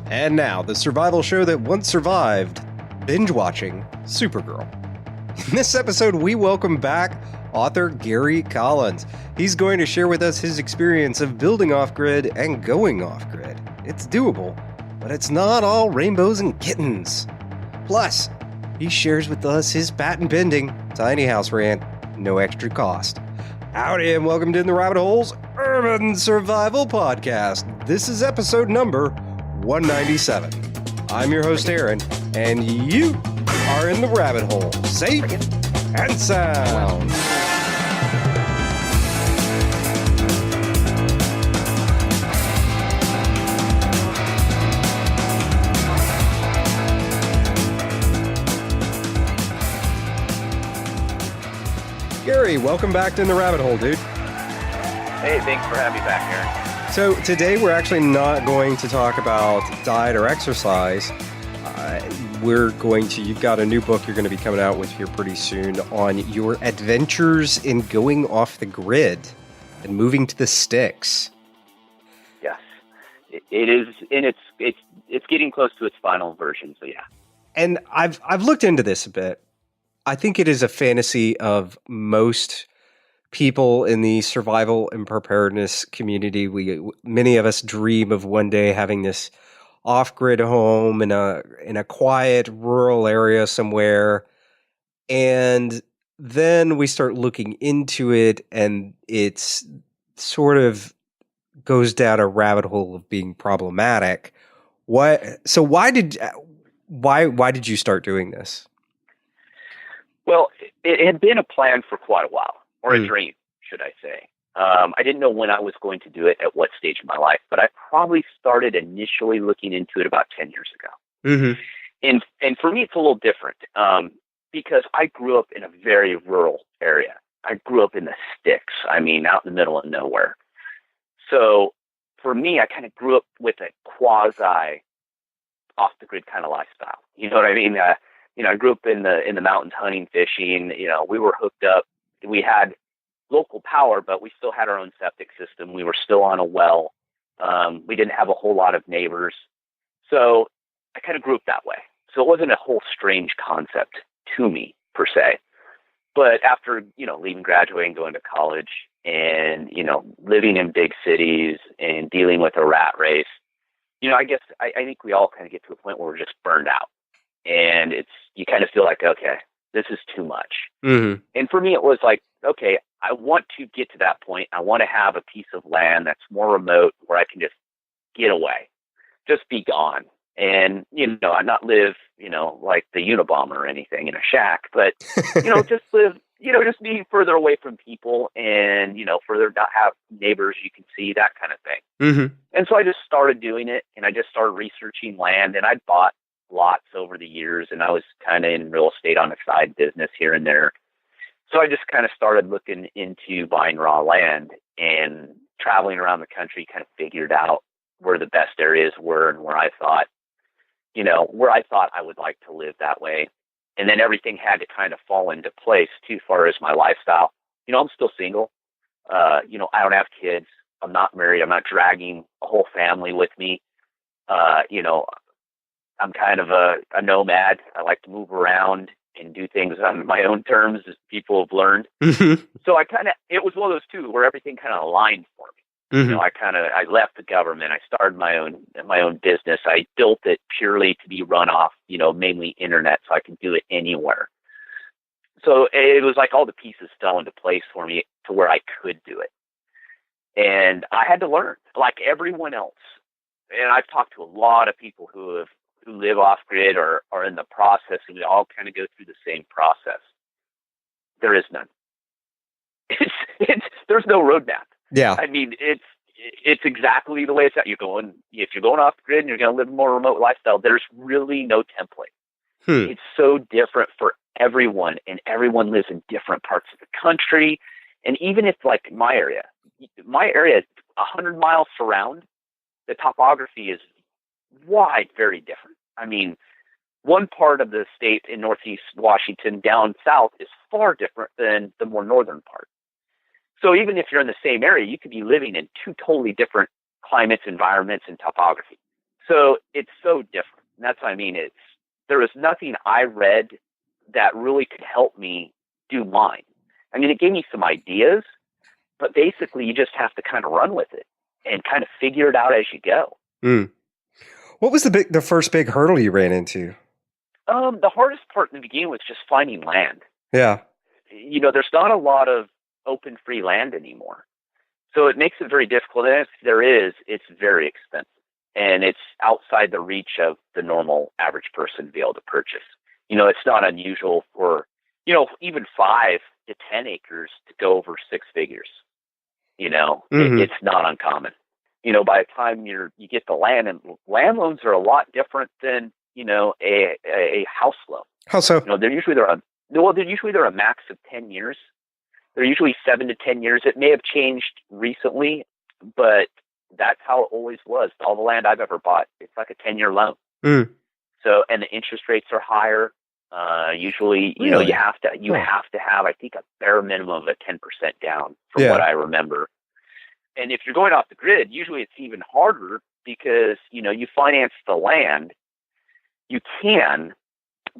And now, the survival show that once survived binge watching Supergirl. In this episode, we welcome back author Garry Collins. He's going to share with us his experience of building off-grid and going off-grid. It's doable, but it's not all rainbows and kittens. Plus, he shares with us his patent-pending tiny house rant, no extra cost. Howdy and welcome to In the Rabbit Hole's Urban Survival Podcast. This is episode number 197. I'm your host, Aaron, and you are in the rabbit hole, safe and sound. Garry, welcome back to In the Rabbit Hole, dude. Hey, thanks for having me back, Aaron. So today we're actually not going to talk about diet or exercise. You've got a new book you're going to be coming out with here pretty soon on your adventures in going off the grid and moving to the sticks. Yes, it is, and it's getting close to its final version. So yeah. And I've looked into this a bit. I think it is a fantasy of most people in the survival and preparedness community. Many of us dream of one day having this off-grid home in a quiet rural area somewhere, and then we start looking into it, and it's sort of goes down a rabbit hole of being problematic. Why did you start doing this? Well, it had been a plan for quite a while, or a dream, should I say. I didn't know when I was going to do it, at what stage of my life, but I probably started initially looking into it about 10 years ago. Mm-hmm. And for me, it's a little different because I grew up in a very rural area. I grew up in the sticks, out in the middle of nowhere. So for me, I kind of grew up with a quasi off-the-grid kind of lifestyle. You know what I mean? I grew up in the mountains hunting, fishing. We were hooked up. We had local power, but we still had our own septic system. We were still on a well. We didn't have a whole lot of neighbors. So I kind of grew up that way. So it wasn't a whole strange concept to me, per se. But after, leaving, graduating, going to college, and, living in big cities and dealing with a rat race, I guess I think we all kind of get to a point where we're just burned out. And you kind of feel like, okay, this is too much. Mm-hmm. And for me, it was like, okay, I want to get to that point. I want to have a piece of land that's more remote where I can just get away, just be gone. And, not live, like the Unabomber or anything in a shack, but, just live, just be further away from people and, further not have neighbors you can see, that kind of thing. Mm-hmm. And so I just started doing it, and I just started researching land, and I'd bought lots over the years, and I was kind of in real estate on a side business here and there. So I just kind of started looking into buying raw land and traveling around the country, kind of figured out where the best areas were and where I thought I would like to live that way. And then everything had to kind of fall into place too far as my lifestyle. I'm still single. I don't have kids. I'm not married. I'm not dragging a whole family with me. I'm kind of a nomad. I like to move around and do things on my own terms, as people have learned. Mm-hmm. So it was one of those two where everything kind of aligned for me. Mm-hmm. I left the government. I started my own business. I built it purely to be run off, mainly internet, so I could do it anywhere. So it was like all the pieces fell into place for me to where I could do it. And I had to learn, like everyone else. And I've talked to a lot of people who live off grid or are in the process, and we all kind of go through the same process. There is none. There's no roadmap. Yeah. It's exactly the way it's at. If you're going off the grid and you're going to live a more remote lifestyle, there's really no template. It's so different for everyone, and everyone lives in different parts of the country. And even if, like my area is 100 miles surround, the topography is wide, very different. One part of the state in Northeast Washington down south is far different than the more northern part. So even if you're in the same area, you could be living in two totally different climates, environments, and topography. So it's so different. And that's what I mean. There was nothing I read that really could help me do mine. I mean, it gave me some ideas, but basically you just have to kind of run with it and kind of figure it out as you go. Mm. What was the first big hurdle you ran into? The hardest part in the beginning was just finding land. Yeah. There's not a lot of open free land anymore. So it makes it very difficult. And if there is, it's very expensive. And it's outside the reach of the normal average person to be able to purchase. It's not unusual for, even 5 to 10 acres to go over 6 figures. It's not uncommon. By the time you get the land, and land loans are a lot different than, a house loan. How so? They're usually a max of 10 years. They're usually 7 to 10 years. It may have changed recently, but that's how it always was. All the land I've ever bought, it's like a 10-year loan. Mm. So, and the interest rates are higher. Usually, Really? you have to have, I think, a bare minimum of a 10% down from what I remember. And if you're going off the grid, usually it's even harder because, you finance the land. You can,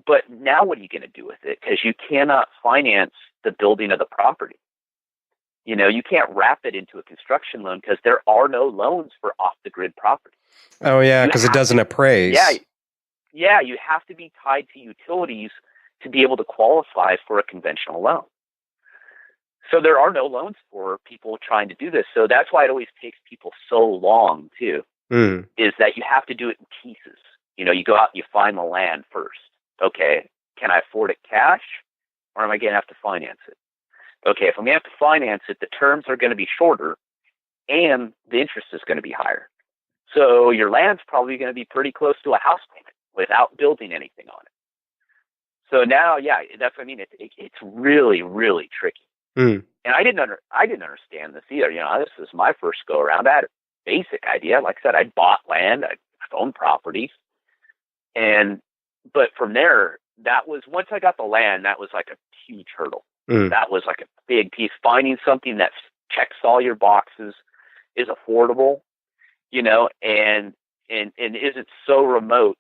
but now what are you going to do with it? Because you cannot finance the building of the property. You can't wrap it into a construction loan because there are no loans for off-the-grid property. Oh, yeah, because it doesn't appraise. Yeah, you have to be tied to utilities to be able to qualify for a conventional loan. So there are no loans for people trying to do this. So that's why it always takes people so long, too, is that you have to do it in pieces. You go out and you find the land first. Okay, can I afford it cash, or am I going to have to finance it? Okay, if I'm going to have to finance it, the terms are going to be shorter, and the interest is going to be higher. So your land's probably going to be pretty close to a house payment without building anything on it. So now, that's what I mean. It's really, really tricky. And I didn't understand this either. This was my first go around. I had a basic idea. Like I said, I'd bought land, I'd owned properties, but from there, that was, once I got the land, that was like a huge hurdle. That was like a big piece. Finding something that checks all your boxes, is affordable, and isn't so remote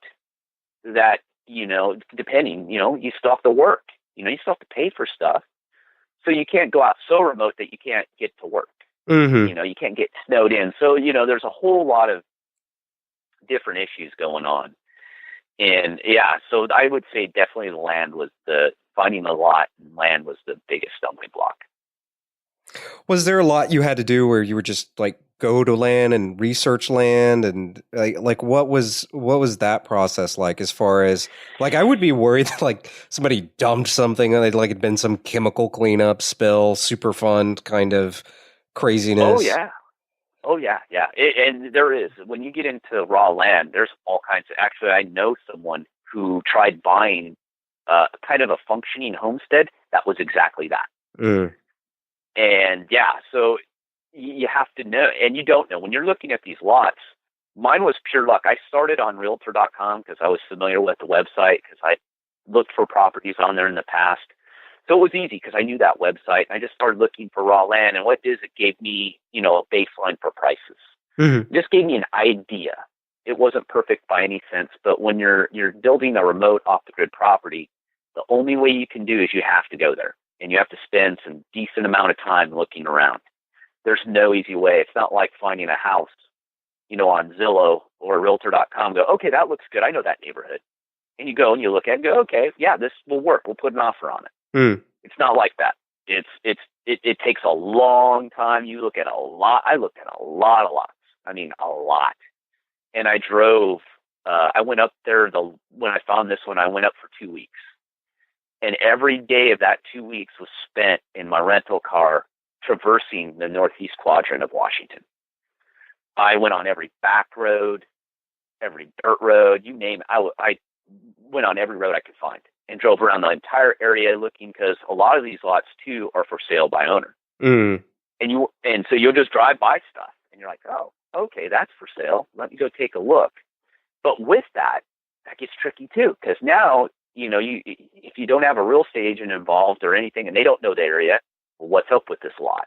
that, depending, you still have to work, you still have to pay for stuff. So you can't go out so remote that you can't get to work. You can't get snowed in. So, there's a whole lot of different issues going on. And so I would say definitely finding the lot and land was the biggest stumbling block. Was there a lot you had to do where you were just like go to land and research land, and like what was that process like? As far as like, I would be worried that like somebody dumped something and like it'd been some chemical cleanup spill, super fun kind of craziness. Oh yeah. And there is, when you get into raw land, there's all kinds of. Actually, I know someone who tried buying kind of a functioning homestead that was exactly that. And so you have to know, and you don't know when you're looking at these lots. Mine was pure luck. I started on Realtor.com because I was familiar with the website, because I looked for properties on there in the past. So it was easy because I knew that website. I just started looking for raw land, and what it is, it gave me, a baseline for prices. It just gave me an idea. It wasn't perfect by any sense, but when you're building a remote off-the-grid property, the only way you can do is you have to go there, and you have to spend some decent amount of time looking around. There's no easy way. It's not like finding a house, on Zillow or Realtor.com. Go, okay, that looks good. I know that neighborhood. And you go and you look at it and go, okay, yeah, this will work. We'll put an offer on it. It's not like that. It takes a long time. You look at a lot. I looked at a lot of lots. I mean, a lot. And I drove. I went up there. When I found this one, I went up for 2 weeks. And every day of that 2 weeks was spent in my rental car traversing the northeast quadrant of Washington. I went on every back road, every dirt road, you name it. I went on every road I could find and drove around the entire area looking, because a lot of these lots too are for sale by owner. And so you'll just drive by stuff and you're like, oh, okay, that's for sale. Let me go take a look. But with that gets tricky too, because now, if you don't have a real estate agent involved or anything, and they don't know the area, well, what's up with this lot?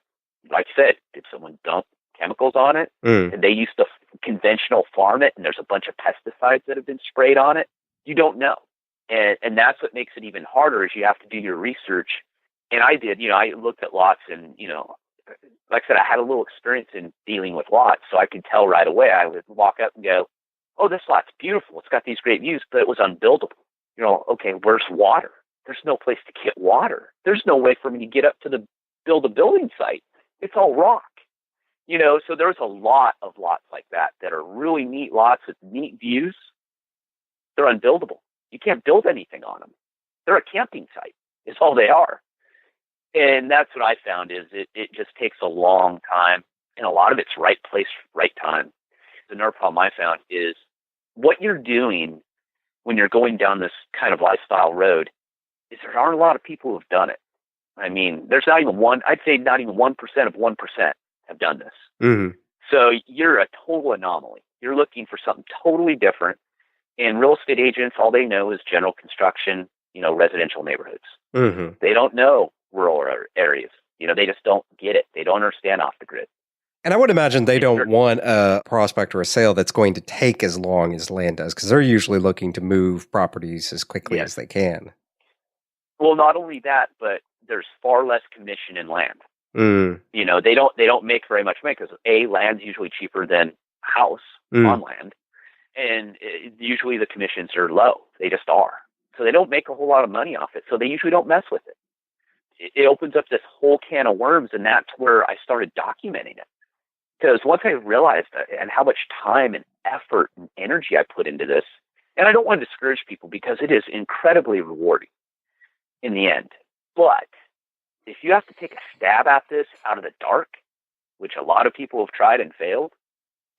Like I said, did someone dump chemicals on it. And they used to conventional farm it, and there's a bunch of pesticides that have been sprayed on it. You don't know. And that's what makes it even harder is you have to do your research. And I did, I looked at lots and, like I said, I had a little experience in dealing with lots, so I could tell right away. I would walk up and go, oh, this lot's beautiful. It's got these great views, but it was unbuildable. Okay, where's water? There's no place to get water. There's no way for me to get up to build a building site. It's all rock. So there's a lot of lots like that are really neat lots with neat views. They're unbuildable. You can't build anything on them. They're a camping site is all they are. And that's what I found is it just takes a long time, and a lot of it's right place, right time. Another problem I found is what you're doing when you're going down this kind of lifestyle road is there aren't a lot of people who've done it. I mean, there's not even I'd say not even 1% of 1% have done this. Mm-hmm. So you're a total anomaly. You're looking for something totally different. And real estate agents, all they know is general construction, residential neighborhoods. Mm-hmm. They don't know rural areas. They just don't get it. They don't understand off the grid. And I would imagine they don't want a prospect or a sale that's going to take as long as land does, because they're usually looking to move properties as quickly as they can. Well, not only that, but there's far less commission in land. Mm. They don't make very much money because land's usually cheaper than house on land, and usually the commissions are low. They just are. So they don't make a whole lot of money off it. So they usually don't mess with it. It opens up this whole can of worms, and that's where I started documenting it. Because once I realized and how much time and effort and energy I put into this, and I don't want to discourage people because it is incredibly rewarding in the end. But if you have to take a stab at this out of the dark, which a lot of people have tried and failed,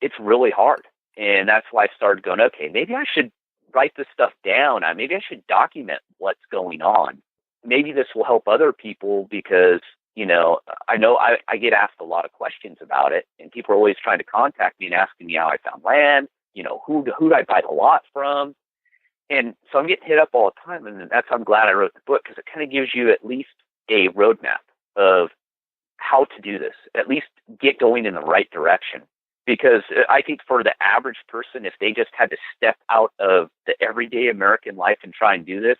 it's really hard. And that's why I started going, okay, maybe I should write this stuff down. Maybe I should document what's going on. Maybe this will help other people because, I know I get asked a lot of questions about it, and people are always trying to contact me and asking me how I found land, who do I buy the lot from? And so I'm getting hit up all the time, and I'm glad I wrote the book because it kind of gives you at least a roadmap of how to do this, at least get going in the right direction. Because I think for the average person, if they just had to step out of the everyday American life and try and do this,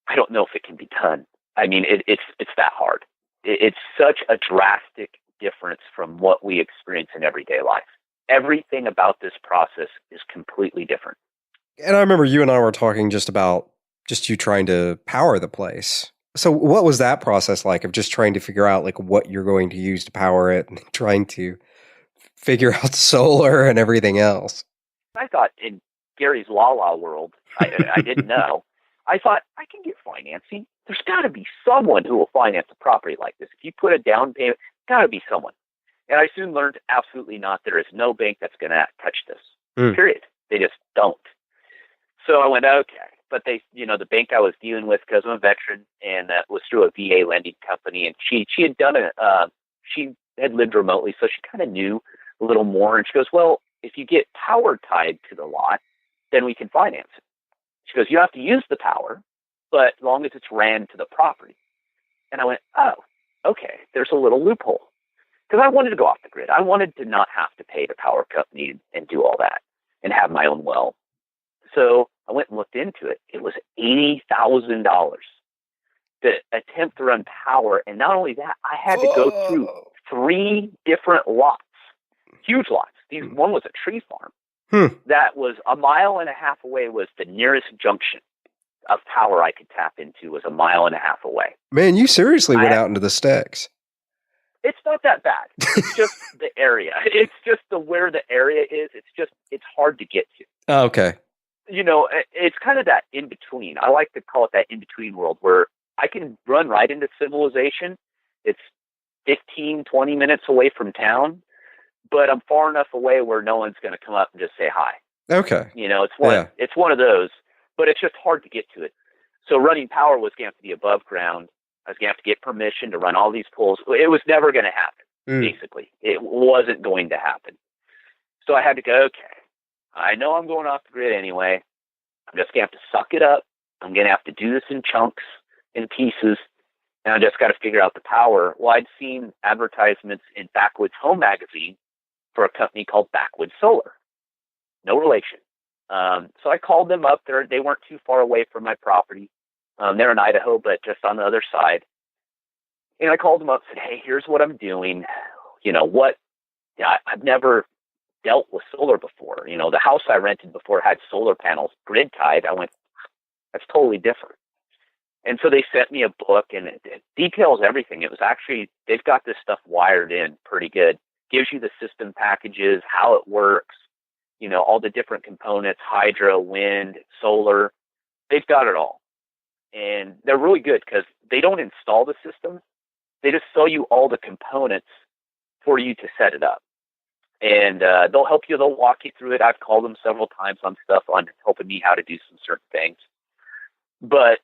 I don't know if it can be done. I mean, it's that hard. It's such a drastic difference from what we experience in everyday life. Everything about this process is completely different. And I remember you and I were talking just about you trying to power the place. So what was that process like of just trying to figure out like what you're going to use to power it and trying to figure out solar and everything else? I thought in Gary's la-la world, I didn't know. I thought I can get financing. There's got to be someone who will finance a property like this. If you put a down payment, got to be someone. And I soon learned absolutely not. There is no bank that's going to touch this. Period. They just don't. So I went, okay. But they, the bank I was dealing with, because I'm a veteran, and that was through a VA lending company, and she had done she had lived remotely, so she kind of knew a little more. And she goes, well, if you get power tied to the lot, then we can finance it. She goes, you have to use the power, but as long as it's ran to the property. And I went, oh, okay, there's a little loophole. Because I wanted to go off the grid. I wanted to not have to pay the power company and do all that and have my own well. So I went and looked into it. It was $80,000 to attempt to run power. And not only that, I had to go through 3 different lots, huge lots. One was a tree farm. That was 1.5 miles away was the nearest junction of power I could tap into was 1.5 miles away. Man, you seriously went out into the sticks. It's not that bad. It's just the area. It's just where the area is. It's hard to get to. Oh, okay. It's kind of that in-between. I like to call it that in-between world where I can run right into civilization. It's 15, 20 minutes away from town, but I'm far enough away where no one's going to come up and just say hi. Okay. It's one of those, but it's just hard to get to it. So running power was going to have to be above ground. I was going to have to get permission to run all these poles. It was never going to happen, basically. It wasn't going to happen. So I had to go, okay, I know I'm going off the grid anyway. I'm just going to have to suck it up. I'm going to have to do this in chunks, in pieces, and I just got to figure out the power. Well, I'd seen advertisements in Backwoods Home Magazine for a company called Backwoods Solar. No relation. So I called them up. They weren't too far away from my property. They're in Idaho, but just on the other side. And I called them up and said, hey, here's what I'm doing. I've never dealt with solar before. The house I rented before had solar panels grid tied. I went, that's totally different. And so they sent me a book, and it details everything. It was actually, they've got this stuff wired in pretty good. Gives you the system packages, how it works, all the different components, hydro, wind, solar. They've got it all. And they're really good because they don't install the system. They just sell you all the components for you to set it up. And they'll help you. They'll walk you through it. I've called them several times on helping me how to do some certain things. But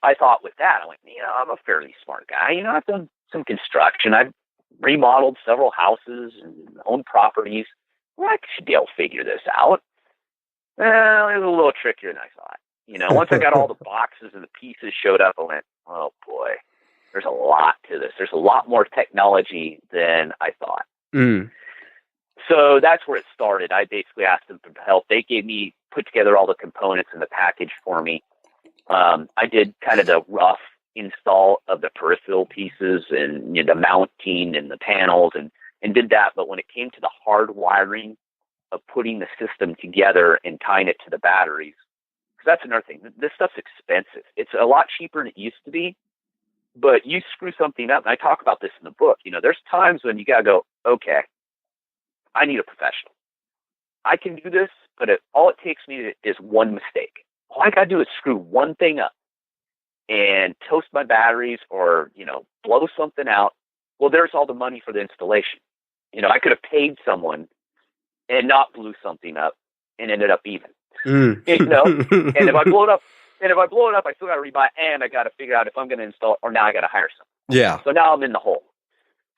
I thought with that, I went, I'm a fairly smart guy. I've done some construction. I've remodeled several houses and owned properties. Well, I should be able to figure this out. Well, it was a little trickier than I thought. Once I got all the boxes and the pieces showed up, I went, oh boy, there's a lot to this. There's a lot more technology than I thought. Mm. So that's where it started. I basically asked them for help. They put together all the components in the package for me. I did kind of the rough install of the peripheral pieces and the mounting and the panels and did that. But when it came to the hard wiring of putting the system together and tying it to the batteries, because that's another thing. This stuff's expensive. It's a lot cheaper than it used to be, but you screw something up, and I talk about this in the book. There's times when you got to go, okay, I need a professional. I can do this, but all it takes me is one mistake. All I got to do is screw one thing up and toast my batteries or, blow something out. Well, there's all the money for the installation. I could have paid someone and not blew something up and ended up even. Mm. And if I blow it up, I still got to rebuy, and I got to figure out if I'm going to install it, or now I got to hire someone. Yeah. So now I'm in the hole.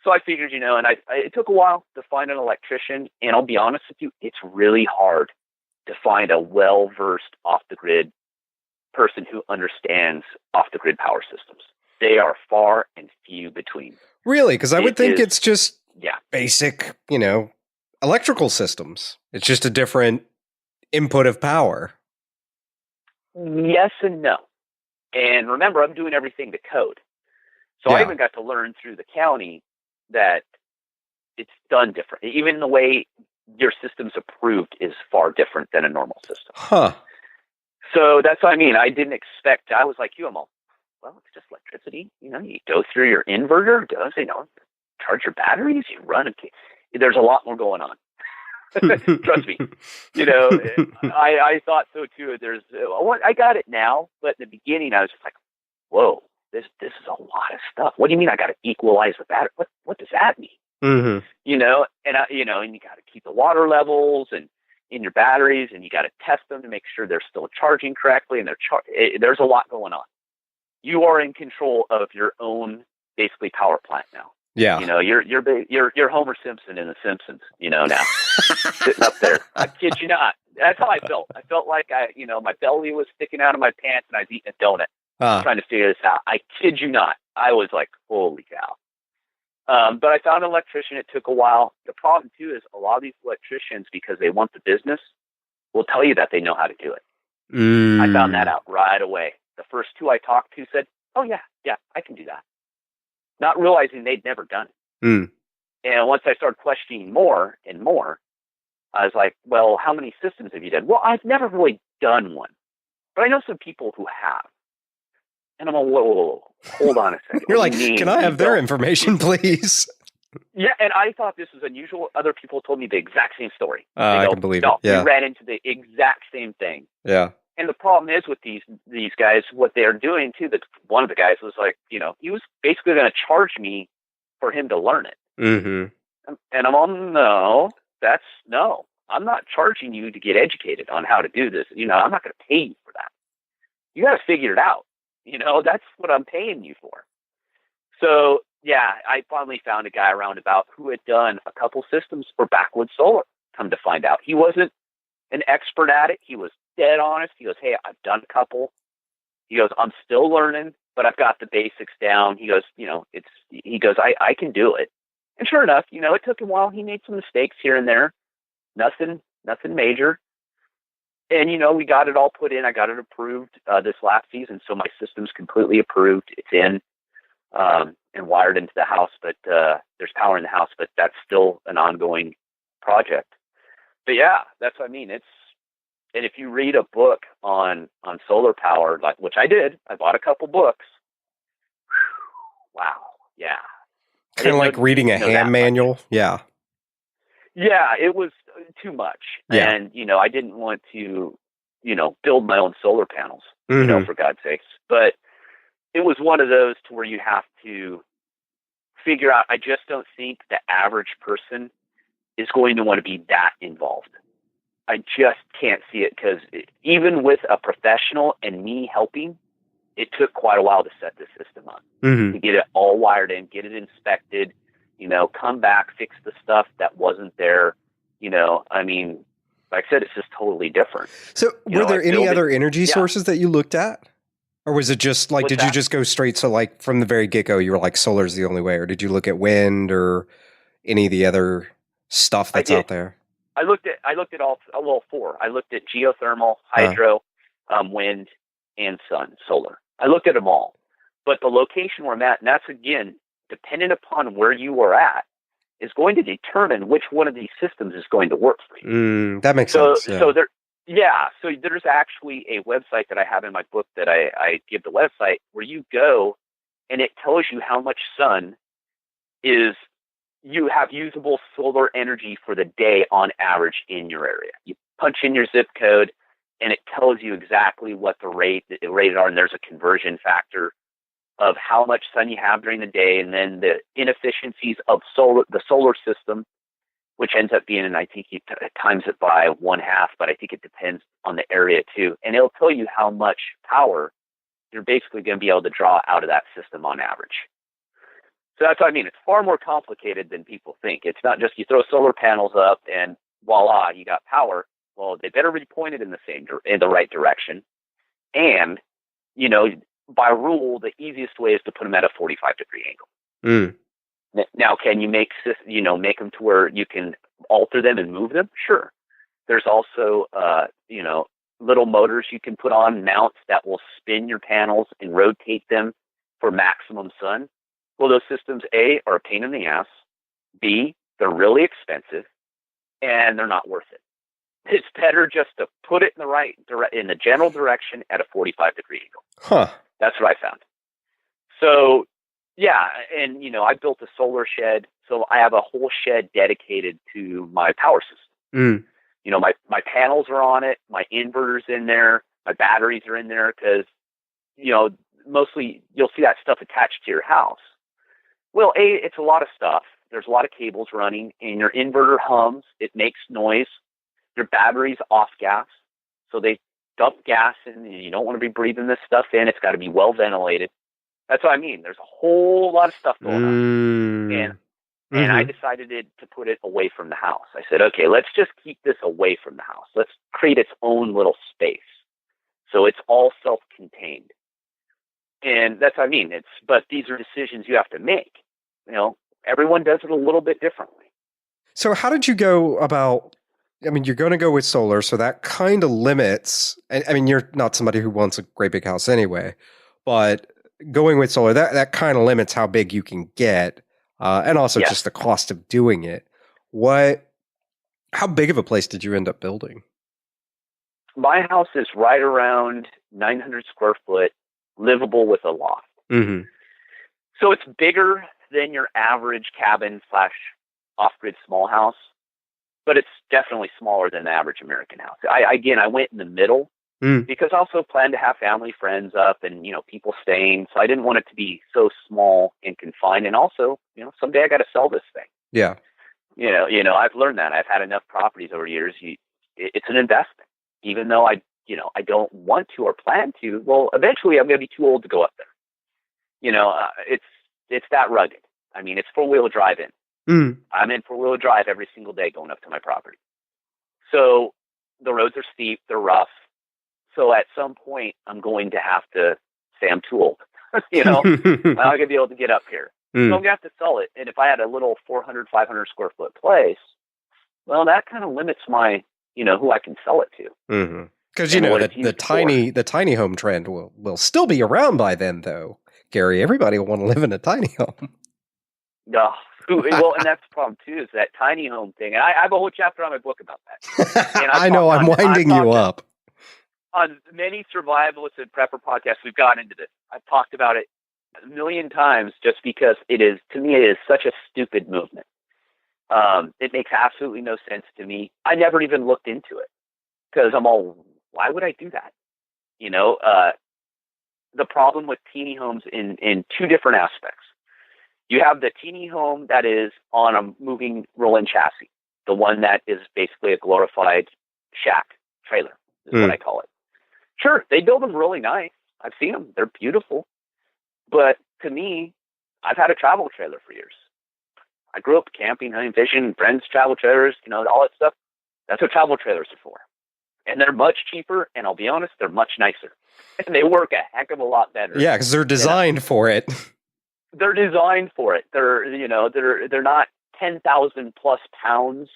So I figured, and it took a while to find an electrician, and I'll be honest with you, it's really hard to find a well-versed off-the-grid person who understands off-the-grid power systems. They are far and few between. Really? Because I would think it's just basic, electrical systems. It's just a different input of power. Yes and no. And remember, I'm doing everything to code. So I even got to learn through the county that it's done different. Even the way your system's approved is far different than a normal system. Huh. So that's what I mean. I didn't expect, I was like you, I'm all, well, it's just electricity. You go through your inverter, charge your batteries, you run it. There's a lot more going on. Trust me. I thought so too. I got it now, but in the beginning I was just like, whoa, this is a lot of stuff. What do you mean I got to equalize the battery? What does that mean? Mm-hmm. And you got to keep the water levels and in your batteries, and you got to test them to make sure they're still charging correctly. And there's a lot going on. You are in control of your own basically power plant now. Yeah. You're Homer Simpson in The Simpsons, now sitting up there. I kid you not. That's how I felt. I felt like my belly was sticking out of my pants and I was eating a donut, trying to figure this out. I kid you not. I was like, holy cow. But I found an electrician. It took a while. The problem too is a lot of these electricians, because they want the business, will tell you that they know how to do it. Mm. I found that out right away. The first two I talked to said, oh yeah, I can do that. Not realizing they'd never done it. Mm. And once I started questioning more and more, I was like, well, how many systems have you done? Well, I've never really done one, but I know some people who have. And I'm like, whoa, hold on a second. You're like, can I have their information, please? Yeah, and I thought this was unusual. Other people told me the exact same story. I can believe it. Yeah. We ran into the exact same thing. Yeah. And the problem is with these guys, what they're doing too, that one of the guys was like, he was basically going to charge me for him to learn it. Mm-hmm. And I'm on, no, I'm not charging you to get educated on how to do this. I'm not going to pay you for that. You got to figure it out. That's what I'm paying you for. So yeah, I finally found a guy around about who had done a couple systems for Backwoods Solar. Come to find out, he wasn't an expert at it. He was dead honest. He goes, hey, I've done a couple. He goes, I'm still learning, but I've got the basics down. He goes, I can do it. And sure enough, it took him a while. He made some mistakes here and there. Nothing major. And, we got it all put in. I got it approved this last season. So my system's completely approved. It's in and wired into the house. But there's power in the house. But that's still an ongoing project. But yeah, that's what I mean. And if you read a book on solar power, which I did, I bought a couple books. Whew, wow. Yeah. Kind of like reading a ham manual. Yeah. Yeah, it was too much. Yeah. And, I didn't want to, build my own solar panels, for God's sakes. But it was one of those to where you have to figure out, I just don't think the average person is going to want to be that involved. I just can't see it, because even with a professional and me helping, it took quite a while to set the system up, to get it all wired in, get it inspected, come back, fix the stuff that wasn't there. I mean, like I said, it's just totally different. So were there any other energy sources that you looked at? Or was it just like, did you just go straight? So like from the very get-go, you were like, solar's the only way, or did you look at wind or any of the other stuff that's out there? I looked at all, well, 4. I looked at geothermal, hydro, wind, and sun, solar. I looked at them all. But the location where I'm at, and that's, again, dependent upon where you are at, is going to determine which one of these systems is going to work for you. That makes sense. Yeah. So there's actually a website that I have in my book that I give the website where you go and it tells you how much sun you have usable solar energy for the day on average in your area. You punch in your zip code and it tells you exactly what the rated are, and there's a conversion factor of how much sun you have during the day, and then the inefficiencies of the solar system, which ends up being, and I think you times it by 1/2, but I think it depends on the area too. And it'll tell you how much power you're basically going to be able to draw out of that system on average. So that's what I mean. It's far more complicated than people think. It's not just you throw solar panels up and voila, you got power. Well, they better be pointed in the right direction. And, by rule, the easiest way is to put them at a 45-degree angle. Now, can you make them to where you can alter them and move them? Sure. There's also, little motors you can put on, mounts that will spin your panels and rotate them for maximum sun. Well, those systems, A, are a pain in the ass. B, they're really expensive, and they're not worth it. It's better just to put it in the general direction at a 45-degree angle. Huh. That's what I found. So, yeah, and, I built a solar shed, so I have a whole shed dedicated to my power system. My panels are on it, my inverter's in there, my batteries are in there, because, mostly you'll see that stuff attached to your house. Well, it's a lot of stuff. There's a lot of cables running, and your inverter hums. It makes noise. Your battery's off gas, so they dump gas in, and you don't want to be breathing this stuff in. It's got to be well ventilated. That's what I mean. There's a whole lot of stuff going on. And I decided to put it away from the house. I said, okay, let's just keep this away from the house. Let's create its own little space. So it's all self-contained. And that's what I mean. But these are decisions you have to make. Everyone does it a little bit differently. So how did you go about, you're going to go with solar, so that kind of limits, you're not somebody who wants a great big house anyway, but going with solar, that kind of limits how big you can get, and also just the cost of doing it. How big of a place did you end up building? My house is right around 900 square foot, livable with a loft. So it's bigger than your average cabin / off-grid small house, but it's definitely smaller than the average American house. I went in the middle because I also planned to have family, friends up, and people staying. So I didn't want it to be so small and confined. And also, someday I got to sell this thing. Yeah. I've learned that. I've had enough properties over the years. It's an investment, even though I don't want to or plan to. Well, eventually I'm going to be too old to go up there. It's that rugged. It's 4-wheel drive in. I'm in 4-wheel drive every single day going up to my property. So the roads are steep, they're rough. So at some point I'm going to have to say I'm too old. I'm not going to be able to get up here. So I'm going to have to sell it. And if I had a little 400, 500 square foot place, well, that kind of limits my, who I can sell it to. Mm-hmm. Because, the tiny home trend will still be around by then, though. Garry, everybody will want to live in a tiny home. No. Well, and that's the problem, too, is that tiny home thing. And I have a whole chapter on my book about that. And I know, I'm winding you up. On many survivalist and prepper podcasts, we've gone into this. I've talked about it a million times just because it is such a stupid movement. It makes absolutely no sense to me. I never even looked into it because I'm all, why would I do that? The problem with teeny homes in two different aspects. You have the teeny home that is on a moving roll-in chassis, the one that is basically a glorified shack trailer is what I call it. Sure, they build them really nice. I've seen them. They're beautiful. But to me, I've had a travel trailer for years. I grew up camping, hunting, fishing, friends, travel trailers, all that stuff. That's what travel trailers are for. And they're much cheaper, and I'll be honest, they're much nicer. And they work a heck of a lot better. Yeah, because they're designed for it. They're designed for it. They're not 10,000 plus pounds.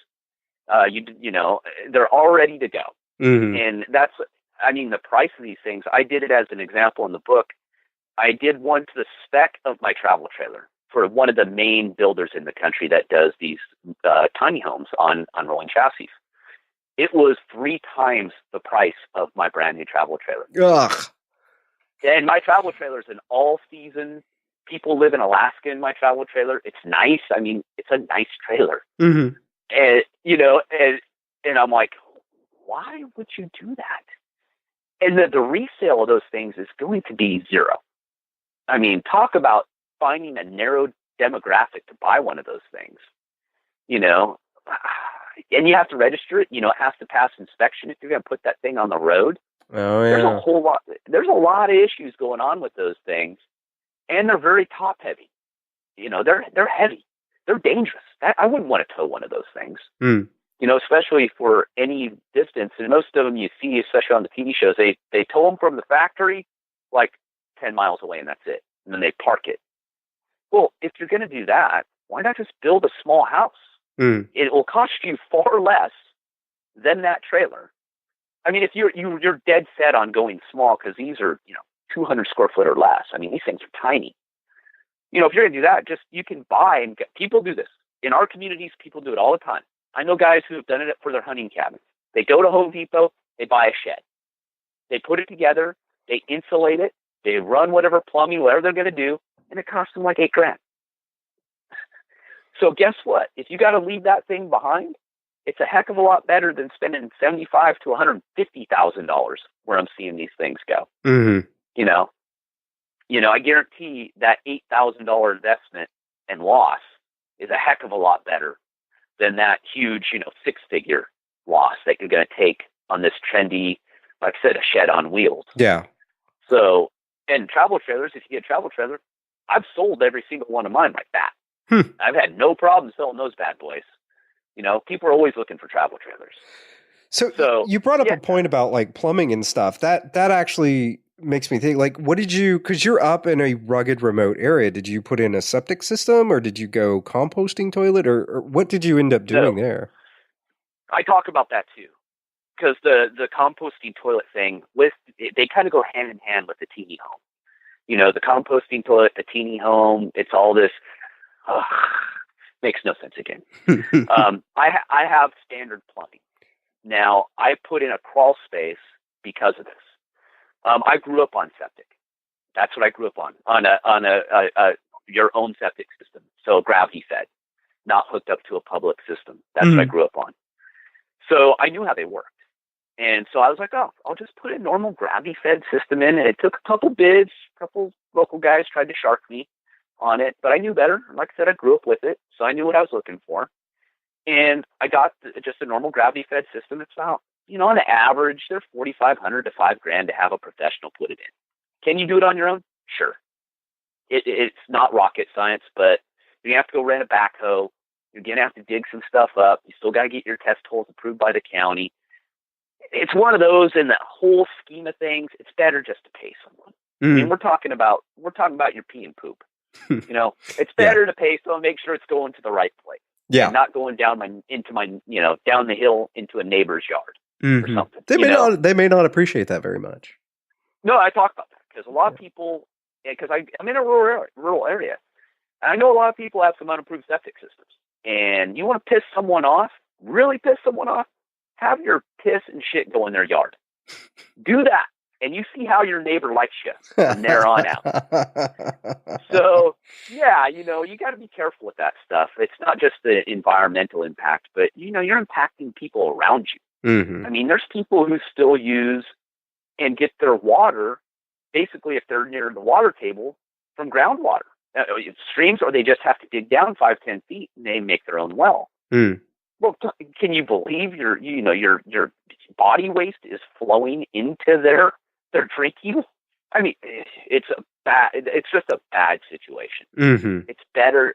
They're all ready to go. Mm-hmm. And that's, the price of these things. I did it as an example in the book. I did one to the spec of my travel trailer for one of the main builders in the country that does these tiny homes on rolling chassis. It was 3 times the price of my brand new travel trailer. Ugh. And my travel trailer is an all season. People live in Alaska in my travel trailer. It's nice. It's a nice trailer. Mm-hmm. And, and I'm like, why would you do that? And the resale of those things is going to be zero. Talk about finding a narrow demographic to buy one of those things, and you have to register it. It has to pass inspection if you're going to put that thing on the road. Oh, yeah. There's a lot of issues going on with those things, and they're very top heavy. They're heavy. They're dangerous. I wouldn't want to tow one of those things. Especially for any distance. And most of them you see, especially on the TV shows, they tow them from the factory like 10 miles away, and that's it. And then they park it. Well, if you're going to do that, why not just build a small house? It will cost you far less than that trailer. If you're dead set on going small, because these are 200 square foot or less. These things are tiny. If you're going to do that, you can buy and people do this in our communities. People do it all the time. I know guys who have done it for their hunting cabins. They go to Home Depot, they buy a shed, they put it together, they insulate it, they run whatever plumbing, whatever they're going to do, and it costs them like $8,000. So guess what? If you got to leave that thing behind, it's a heck of a lot better than spending $75,000 to $150,000 where I'm seeing these things go. Mm-hmm. I guarantee that $8,000 investment and loss is a heck of a lot better than that huge, 6-figure loss that you're going to take on this trendy, like I said, a shed on wheels. Yeah. So, and travel trailers, if you get a travel trailer, I've sold every single one of mine like that. I've had no problem selling those bad boys. People are always looking for travel trailers. So you brought up a point about like plumbing and stuff. That actually makes me think, like, what did you, because you're up in a rugged remote area, did you put in a septic system or did you go composting toilet or what did you end up doing there? I talk about that too, because the composting toilet thing, they kind of go hand in hand with the teeny home. The composting toilet, the teeny home, it's all this, makes no sense again. I have standard plumbing. Now, I put in a crawl space because of this. I grew up on septic. That's what I grew up on a your own septic system. So gravity fed, not hooked up to a public system. That's what I grew up on. So I knew how they worked. And so I was like, oh, I'll just put a normal gravity fed system in. And it took a couple bids. A couple local guys tried to shark me on it, but I knew better. Like I said, I grew up with it. So I knew what I was looking for. And I got just a normal gravity fed system. It's about, on the average, they're $4,500 to $5,000 to have a professional put it in. Can you do it on your own? Sure. It's not rocket science, but you have to go rent a backhoe. You're going to have to dig some stuff up. You still got to get your test holes approved by the county. It's one of those, in the whole scheme of things, it's better just to pay someone. I mean, we're talking about your pee and poop. It's better to pay someone, make sure it's going to the right place. Yeah. And not going down down the hill into a neighbor's yard or something. They may not appreciate that very much. No, I talk about that because a lot of people, because I'm in a rural area, and I know a lot of people have some unapproved septic systems. And you want to piss someone off, really piss someone off, have your piss and shit go in their yard. Do that. And you see how your neighbor likes you from there on out. So, yeah, you got to be careful with that stuff. It's not just the environmental impact, but, you're impacting people around you. Mm-hmm. I mean, there's people who still use and get their water, basically, if they're near the water table, from groundwater. Streams, or they just have to dig down 5-10 feet and they make their own well. Well, can you believe your body waste is flowing into their drinking? I mean, it's just a bad situation. Mm-hmm. It's better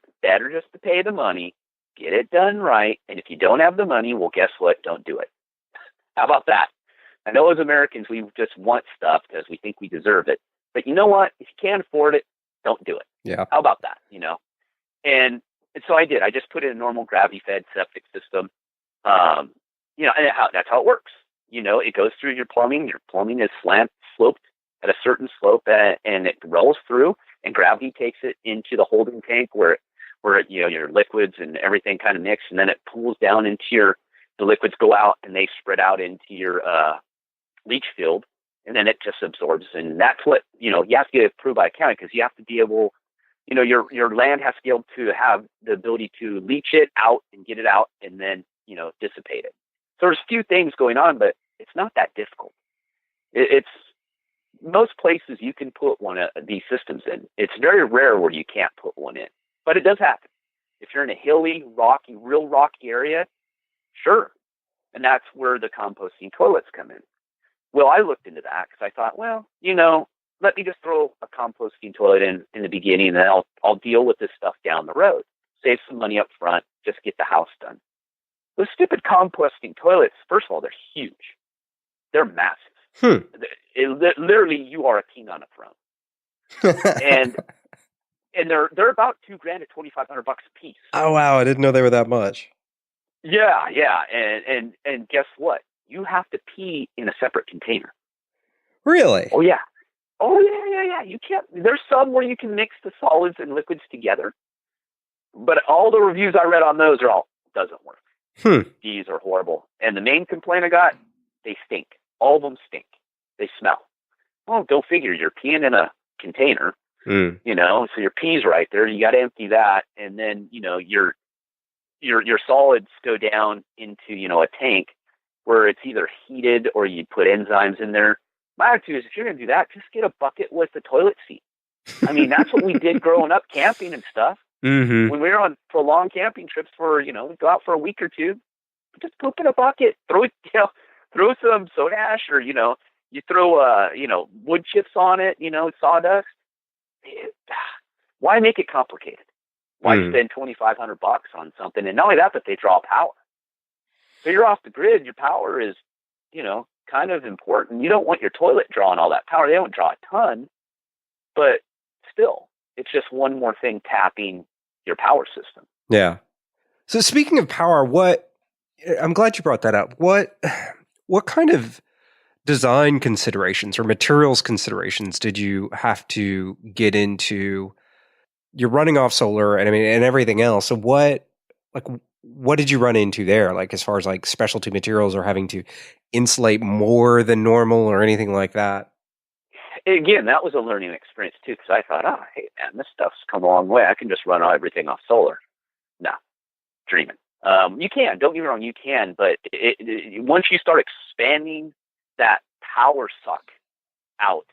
just to pay the money, get it done right, and if you don't have the money, well, guess what? Don't do it. How about that? I know as Americans we just want stuff because we think we deserve it, but you know what? If you can't afford it, don't do it. Yeah. How about that? And so I did. I just put in a normal gravity-fed septic system. And that's how it works. It goes through your plumbing. Your plumbing is sloped at a certain slope, and it rolls through, and gravity takes it into the holding tank where your liquids and everything kind of mix, and then it pulls down into the liquids go out, and they spread out into your leach field, and then it just absorbs. And that's what, you have to get approved by a county because you have to be able, your land has to be able to have the ability to leach it out and get it out and then, dissipate it. So there's a few things going on, but it's not that difficult. It's most places you can put one of these systems in. It's very rare where you can't put one in, but it does happen. If you're in a hilly, real rocky area, sure. And that's where the composting toilets come in. Well, I looked into that because I thought, well, let me just throw a composting toilet in the beginning, and then I'll deal with this stuff down the road. Save some money up front, just get the house done. Those stupid composting toilets, first of all, they're huge. They're massive. Literally, you are a king on a throne. and they're about $2,000 to $2,500 a piece. Oh wow, I didn't know they were that much. Yeah, and guess what? You have to pee in a separate container. Really? Oh yeah. You can't. There's some where you can mix the solids and liquids together, but all the reviews I read on those are all doesn't work. These are horrible. And the main complaint I got, they stink. All of them stink. They smell. Well, go figure. You're peeing in a container, so your pee's right there. You got to empty that, and then your solids go down into a tank where it's either heated or you put enzymes in there. My attitude is, if you're going to do that, just get a bucket with a toilet seat. I mean, that's what we did growing up camping and stuff. Mm-hmm. When we were on prolonged camping trips for, we'd go out for a week or two, just poop in a bucket, throw some soda ash or, you throw, wood chips on it, sawdust. Why make it complicated? Why spend $2,500 on something? And not only that, but they draw power. So you're off the grid. Your power is, kind of important. You don't want your toilet drawing all that power. They don't draw a ton, but still, it's just one more thing tapping your power system. Yeah. So speaking of power, I'm glad you brought that up. What kind of design considerations or materials considerations did you have to get into? You're running off solar and everything else. So what did you run into there? Like as far as like specialty materials or having to insulate more than normal or anything like that? Again, that was a learning experience too, because I thought, hey man, this stuff's come a long way. I can just run everything off solar. No, dreaming. You can, don't get me wrong, you can, but once you start expanding that power suck out,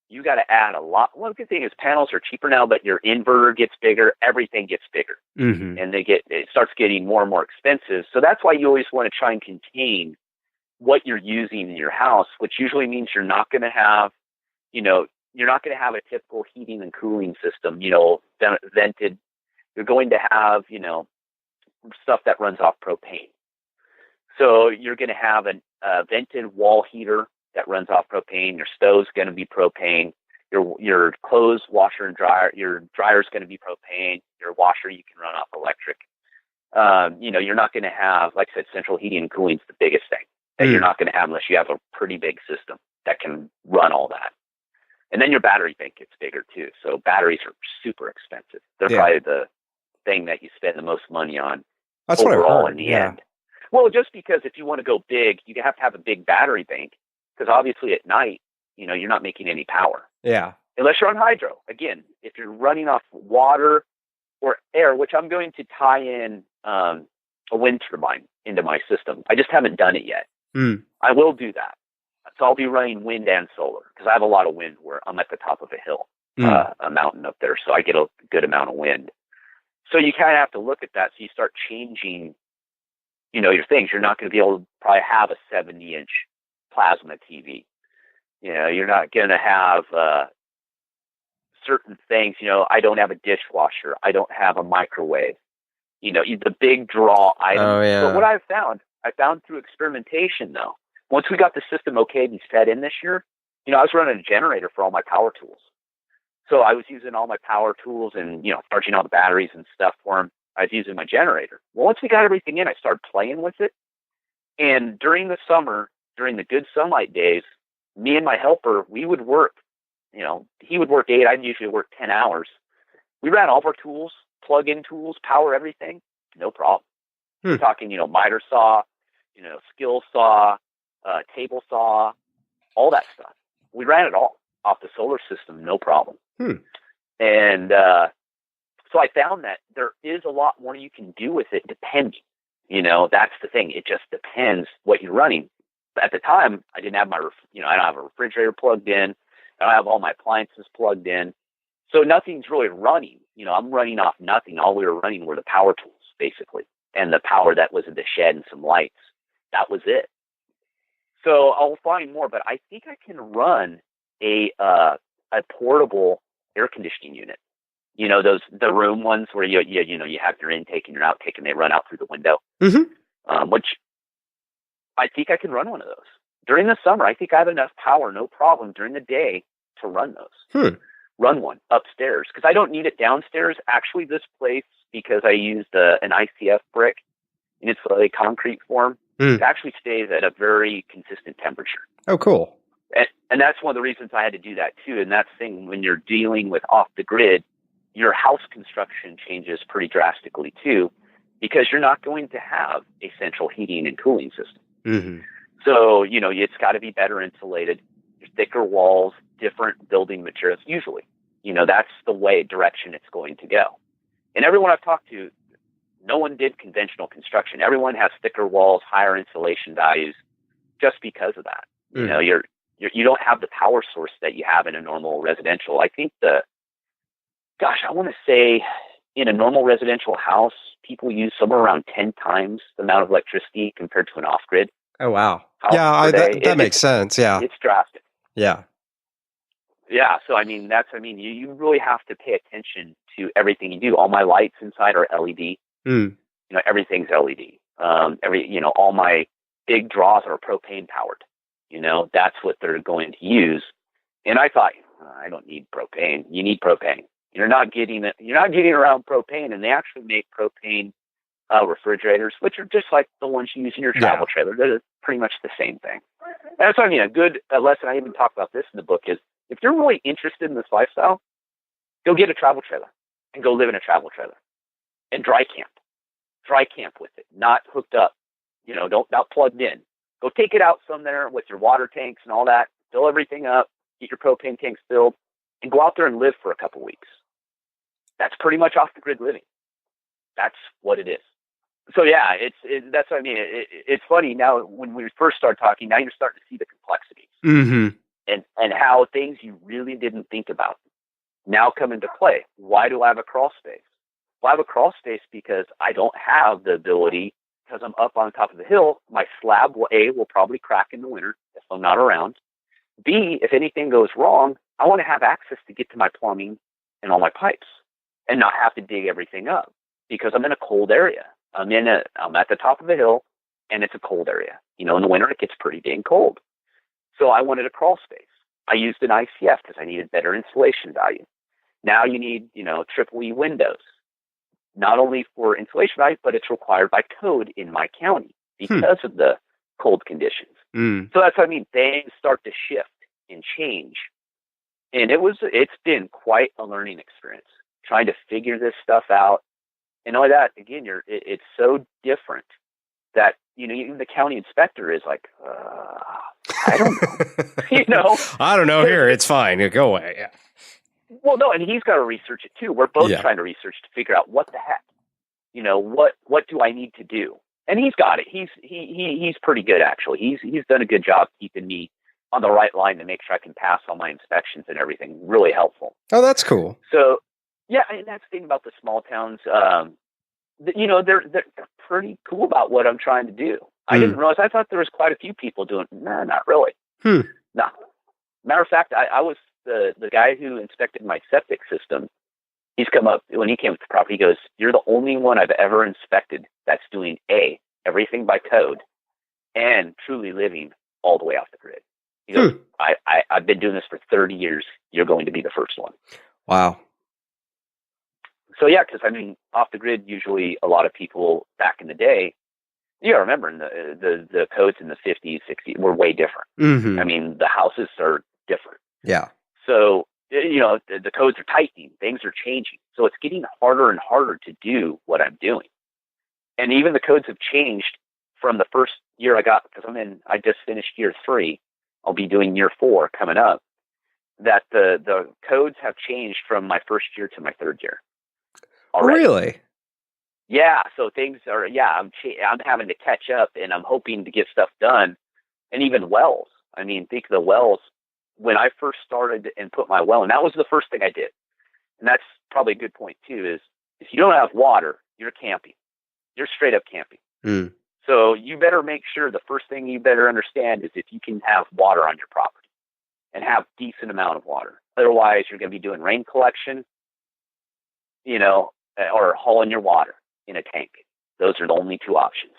you got to add a lot. Well, the good thing is panels are cheaper now, but your inverter gets bigger, everything gets bigger, and it starts getting more and more expensive. So that's why you always want to try and contain what you're using in your house, which usually means you're not going to have, you're not going to have a typical heating and cooling system, vented. You're going to have, stuff that runs off propane. So you're going to have a vented wall heater that runs off propane. Your stove's going to be propane. Your clothes, washer and dryer, your dryer is going to be propane. Your washer, you can run off electric. You're not going to have, like I said, central heating and cooling is the biggest thing that you're not going to have unless you have a pretty big system that can run all that. And then your battery bank gets bigger too. So batteries are super expensive. They're probably the thing that you spend the most money on overall in the end. Well, just because if you want to go big, you have to have a big battery bank because obviously at night, you're not making any power. Yeah. Unless you're on hydro. Again, if you're running off water or air, which I'm going to tie in a wind turbine into my system. I just haven't done it yet. I will do that. So I'll be running wind and solar because I have a lot of wind where I'm at the top of a hill, a mountain up there. So I get a good amount of wind. So you kind of have to look at that. So you start changing, your things. You're not going to be able to probably have a 70-inch plasma TV. You're not going to have certain things. I don't have a dishwasher. I don't have a microwave. The big draw items. Oh, yeah. But what I found through experimentation, though, once we got the system okay and fed in this year, I was running a generator for all my power tools. So I was using all my power tools and, charging all the batteries and stuff for them. I was using my generator. Well, once we got everything in, I started playing with it. And during the summer, during the good sunlight days, me and my helper, we would work, he would work 8, I'd usually work 10 hours. We ran all of our tools, plug-in tools, power everything, no problem. We're talking, miter saw, skill saw, table saw, all that stuff. We ran it all off the solar system, no problem. And so I found that there is a lot more you can do with it depending. That's the thing. It just depends what you're running. But at the time, I didn't have I don't have a refrigerator plugged in. I don't have all my appliances plugged in. So nothing's really running. I'm running off nothing. All we were running were the power tools, basically, and the power that was in the shed and some lights. That was it. So I'll find more, but I think I can run a portable air conditioning unit. The room ones where you have your intake and your outtake and they run out through the window. Which I think I can run one of those. During the summer, I think I have enough power, no problem, during the day to run those. Run one upstairs because I don't need it downstairs. Actually, this place, because I used an ICF brick in its concrete form, it actually stays at a very consistent temperature. Oh, cool. And that's one of the reasons I had to do that too. And that's the thing, when you're dealing with off the grid, your house construction changes pretty drastically too, because you're not going to have a central heating and cooling system. So, it's got to be better insulated, thicker walls, different building materials. Usually, that's the direction it's going to go. And everyone I've talked to, no one did conventional construction. Everyone has thicker walls, higher insulation values, just because of that. You don't have the power source that you have in a normal residential. I think I want to say in a normal residential house, people use somewhere around 10 times the amount of electricity compared to an off-grid. Oh, wow. Yeah, that makes sense. Yeah. It's drastic. Yeah. Yeah. So, you really have to pay attention to everything you do. All my lights inside are LED. Everything's LED. All my big draws are propane powered. That's what they're going to use. And I thought, I don't need propane. You need propane. You're not getting around propane, and they actually make propane refrigerators, which are just like the ones you use in your travel trailer. They're pretty much the same thing. And that's what a good lesson. I even talk about this in the book is if you're really interested in this lifestyle, go get a travel trailer and go live in a travel trailer and dry camp with it, not hooked up, not plugged in. Go take it out somewhere with your water tanks and all that, fill everything up, get your propane tanks filled, and go out there and live for a couple weeks. That's pretty much off the grid living. That's what it is. So yeah, that's what I mean. It's funny now when we first start talking. Now you're starting to see the complexities and how things you really didn't think about now come into play. Why do I have a crawl space? Well, I have a crawl space because I don't have the ability, because I'm up on top of the hill. My slab will probably crack in the winter if I'm not around. B, if anything goes wrong, I want to have access to get to my plumbing and all my pipes and not have to dig everything up because I'm in a cold area. I'm at the top of the hill and it's a cold area. In the winter it gets pretty dang cold. So I wanted a crawl space. I used an ICF because I needed better insulation value. Now you need, triple E windows, not only for insulation value, but it's required by code in my county because of the cold conditions. So that's what I mean. Things start to shift and change. And it's been quite a learning experience trying to figure this stuff out. And all that, again, it's so different that, even the county inspector is like, I don't know, I don't know here. It's fine. Go away. Yeah. Well, no, and he's got to research it too. We're both trying to research to figure out what the heck, what do I need to do? And he's got it. He's pretty good, actually. He's done a good job keeping me on the right line to make sure I can pass all my inspections and everything. Really helpful. Oh, that's cool. So, yeah, and that's the thing about the small towns. They're pretty cool about what I'm trying to do. I didn't realize. I thought there was quite a few people doing. No, not really. No. Matter of fact, I was the guy who inspected my septic system. He's come up when he came to the property. He goes, "You're the only one I've ever inspected that's doing everything by code and truly living all the way off the grid." He goes, I've been doing this for 30 years. You're going to be the first one. Wow. So, yeah, because, off the grid, usually a lot of people back in the day, remember, in the codes in the 50s, 60s were way different. The houses are different. Yeah. So, the codes are tightening. Things are changing. So it's getting harder and harder to do what I'm doing. And even the codes have changed from the first year I got, because I just finished year 3. I'll be doing year 4 coming up. That the codes have changed from my first year to my third year. Already. Really? Yeah. So things are. I'm having to catch up, and I'm hoping to get stuff done. And even wells. Think of the wells. When I first started and put my well in, that was the first thing I did. And that's probably a good point too. Is if you don't have water, you're camping. You're straight up camping. So you better make sure the first thing you better understand is if you can have water on your property and have decent amount of water. Otherwise, you're going to be doing rain collection, or hauling your water in a tank. Those are the only 2 options.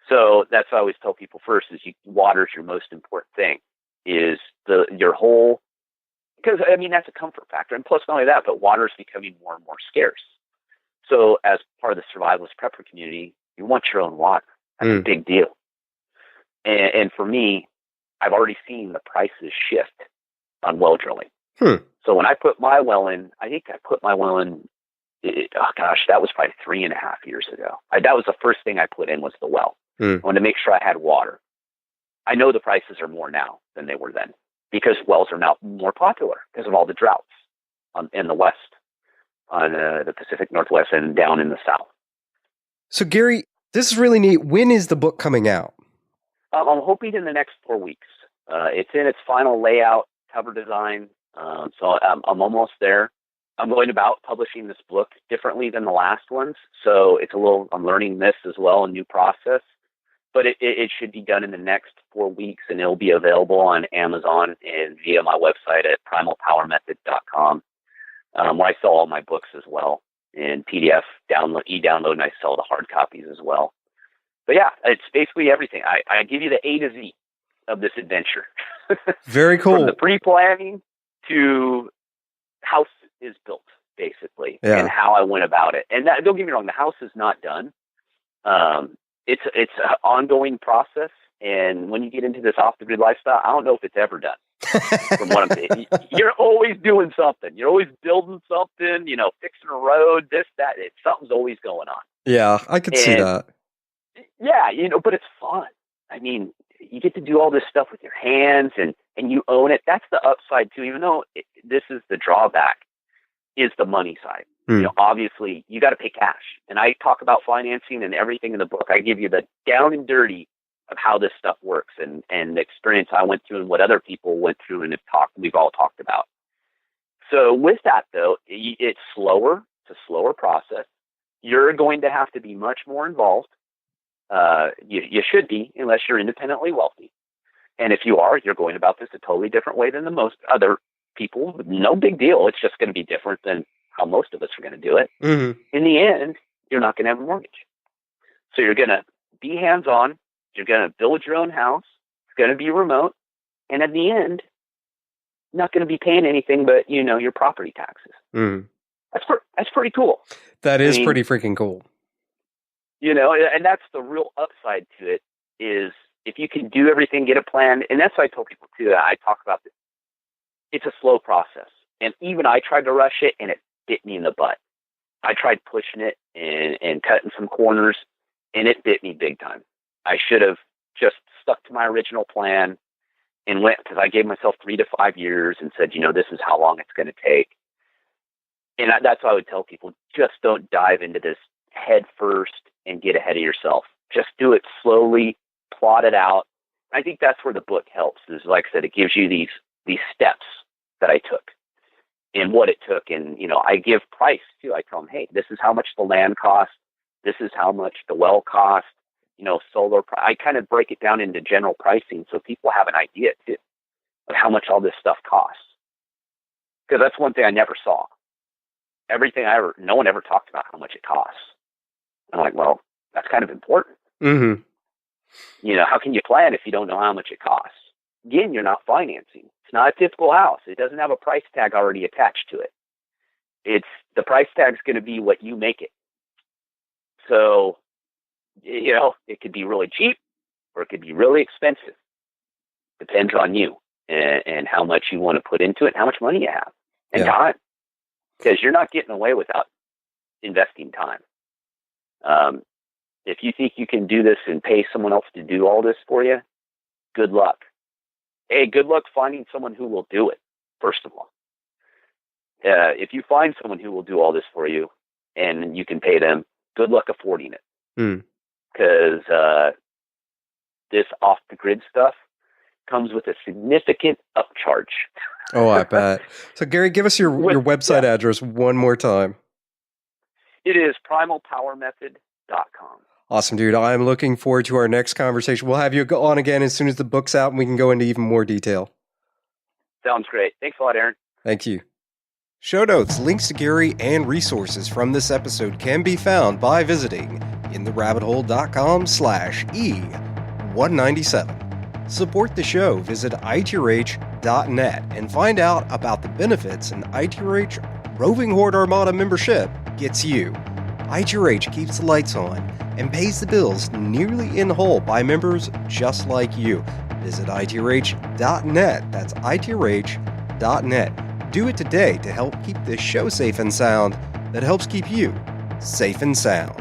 So that's what I always tell people first is water is your most important thing. Is your whole, because that's a comfort factor. And plus not only that, but water is becoming more and more scarce. So as part of the survivalist prepper community, you want your own water. That's a big deal. And for me, I've already seen the prices shift on well drilling. So when I put my well in, I think I put my well in, that was probably 3.5 years ago. That was the first thing I put in was the well. I wanted to make sure I had water. I know the prices are more now than they were then because wells are now more popular because of all the droughts in the West, on the Pacific Northwest and down in the South. So Garry, this is really neat. When is the book coming out? I'm hoping in the next 4 weeks. It's in its final layout, cover design. So I'm almost there. I'm going about publishing this book differently than the last ones. So I'm learning this as well, a new process. But it should be done in the next 4 weeks, and it'll be available on Amazon and via my website at primalpowermethod.com, where I sell all my books as well in PDF, e-download, and I sell the hard copies as well. But yeah, it's basically everything. I give you the A to Z of this adventure. Very cool. From the pre-planning to house is built, basically, and how I went about it. And don't get me wrong, the house is not done. It's an ongoing process, and when you get into this off-the-grid lifestyle, I don't know if it's ever done. From what I'm saying, you're always doing something. You're always building something. Fixing a road, this, that. Something's always going on. Yeah, I could see that. Yeah, but it's fun. You get to do all this stuff with your hands, and you own it. That's the upside too. Even though this is the drawback, is the money side. Obviously, you got to pay cash. And I talk about financing and everything in the book. I give you the down and dirty of how this stuff works and the experience I went through and what other people went through and we've all talked about. So with that, though, it's slower. It's a slower process. You're going to have to be much more involved. You should be, unless you're independently wealthy. And if you are, you're going about this a totally different way than the most other people. No big deal. It's just going to be different than how most of us are going to do it. In the end, you're not going to have a mortgage. So you're going to be hands-on. You're going to build your own house. It's going to be remote. And at the end, not going to be paying anything but, your property taxes. Mm. That's pretty cool. That is pretty freaking cool. And that's the real upside to it is if you can do everything, get a plan. And that's what I told people too. I talk about this. It's a slow process. And even I tried to rush it and it bit me in the butt. I tried pushing it and cutting some corners and it bit me big time. I should have just stuck to my original plan and went, because I gave myself 3 to 5 years and said, this is how long it's going to take. And that's what I would tell people. Just don't dive into this head first and get ahead of yourself. Just do it slowly, plot it out. I think that's where the book helps is, like I said, it gives you these steps that I took and what it took. And, I give price too. I tell them, hey, this is how much the land costs. This is how much the well costs. Solar. I kind of break it down into general pricing so people have an idea too of how much all this stuff costs. Because that's one thing I never saw. No one ever talked about how much it costs. I'm like, well, that's kind of important. Mm-hmm. How can you plan if you don't know how much it costs? Again, you're not financing. It's not a typical house. It doesn't have a price tag already attached to it. The price tag's going to be what you make it. So, it could be really cheap or it could be really expensive. Depends on you and how much you want to put into it and how much money you have and time. Because you're not getting away without investing time. If you think you can do this and pay someone else to do all this for you, good luck. Hey, good luck finding someone who will do it, first of all. If you find someone who will do all this for you and you can pay them, good luck affording it. Because this off-the-grid stuff comes with a significant upcharge. Oh, I bet. So, Garry, give us your website address one more time. It is primalpowermethod.com. Awesome, dude. I'm looking forward to our next conversation. We'll have you go on again as soon as the book's out and we can go into even more detail. Sounds great. Thanks a lot, Aaron. Thank you. Show notes, links to Garry, and resources from this episode can be found by visiting intherabbithole.com/E197. Support the show. Visit itrh.net and find out about the benefits an ITRH Roving Horde Armada membership gets you. ITRH keeps the lights on and pays the bills nearly in whole by members just like you. Visit itrh.net. That's itrh.net. Do it today to help keep this show safe and sound that helps keep you safe and sound.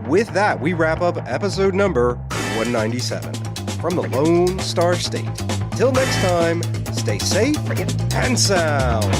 With that, we wrap up episode number 197 from the Lone Star State. Till next time, stay safe and sound.